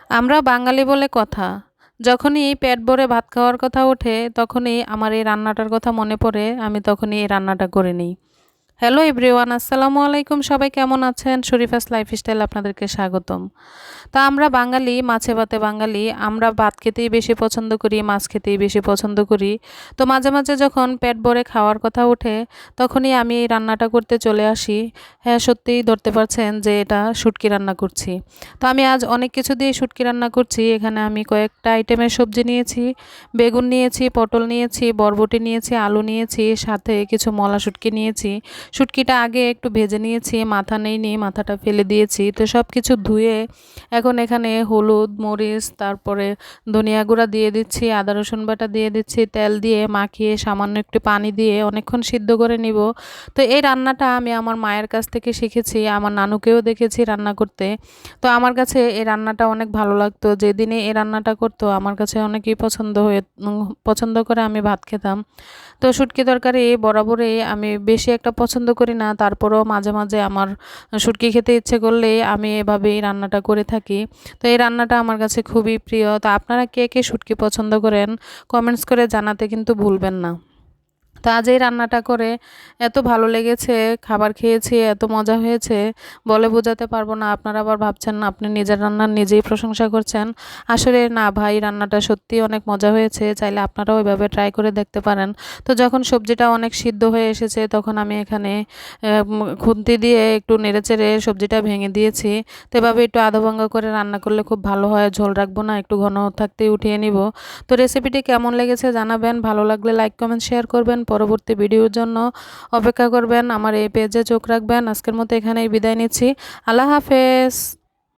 আমরা বাঙালি বলে কথা। যখনই পেট ভরে ভাত খাওয়ার কথা ওঠে, তখনই আমার এই রান্নাটার কথা মনে পড়ে। আমি তখনই এই রান্নাটা করে নিই। হ্যালো এভরিওয়ান, আসসালামু আলাইকুম। সবাই কেমন আছেন? শরীফাস লাইফস্টাইল আপনাদেরকে স্বাগতম। তা আমরা বাঙালি, মাছে ভাতে বাঙালি। আমরা ভাত খেতেই বেশি পছন্দ করি, মাছ খেতেই বেশি পছন্দ করি। তো মাঝে, মাঝে যখন পেট ভরে খাওয়ার কথা ওঠে, তখনই আমি এই রান্নাটা করতে চলে আসি। হ্যাঁ, সত্যিই ধরতে পারছেন যে এটা শুটকি রান্না করছি। তো আমি আজ অনেক কিছু দিয়ে শুটকি রান্না করছি। এখানে আমি কয়েকটা আইটেমের সবজি নিয়েছি। বেগুন নিয়েছি, পটল নিয়েছি, বরবটি নিয়েছি, আলু নিয়েছি, সাথে কিছু মলা শুটকি নিয়েছি। শুটকিটা আগে একটু ভেজে নিয়েছি, মাথা নেইনি, মাথাটা ফেলে দিয়েছি। তো সব কিছু ধুয়ে এখন এখানে হলুদ, মরিচ, তারপরে ধনিয়া গুঁড়া দিয়ে দিচ্ছি, আদা রসুন বাটা দিয়ে দিচ্ছি, তেল দিয়ে মাখিয়ে সামান্য একটু পানি দিয়ে অনেকক্ষণ সিদ্ধ করে নিব। তো এই রান্নাটা আমি আমার মায়ের কাছ থেকে শিখেছি, আমার নানুকেও দেখেছি রান্না করতে। তো আমার কাছে এই রান্নাটা অনেক ভালো লাগতো। যেদিনে এই রান্নাটা করতো আমার কাছে অনেকই পছন্দ করে আমি ভাত খেতাম। তো শুটকি তরকারি বরাবরই আমি বেশি একটা পছন্দ করি না, তারপরেও মাঝে মাঝে আমার শুটকি খেতে ইচ্ছে করলে আমি এভাবেই রান্নাটা করে থাকি। তো এই রান্নাটা আমার কাছে খুবই প্রিয়। তো আপনারা কে কে শুটকি পছন্দ করেন কমেন্টস করে জানাতে কিন্তু ভুলবেন না। তো আজ এই রান্নাটা করে এত ভালো লেগেছে, খাবার খেয়েছি, এত মজা হয়েছে, বলে বোঝাতে পারবো না। আপনারা আবার ভাবছেন আপনি নিজের রান্নার নিজেই প্রশংসা করছেন। আসলে না ভাই, রান্নাটা সত্যিই অনেক মজা হয়েছে। চাইলে আপনারাও এভাবে ট্রাই করে দেখতে পারেন। তো যখন সবজিটা অনেক সিদ্ধ হয়ে এসেছে, তখন আমি এখানে খুন্তি দিয়ে একটু নেড়েচেড়ে সবজিটা ভেঙে দিয়েছি। তো এভাবে একটু আধা ভাঙা করে রান্না করলে খুব ভালো হয়। ঝোল রাখবো না, একটু ঘন থাকতেই উঠিয়ে নিব। তো রেসিপিটি কেমন লেগেছে জানাবেন। ভালো লাগলে লাইক কমেন্ট শেয়ার করবেন। পরবর্তী ভিডিওর জন্য অপেক্ষা করবেন। আমার এই পেজে চোখ রাখবেন। আজকের মতো এখানেই বিদায় নিচ্ছি। আল্লাহ হাফেজ।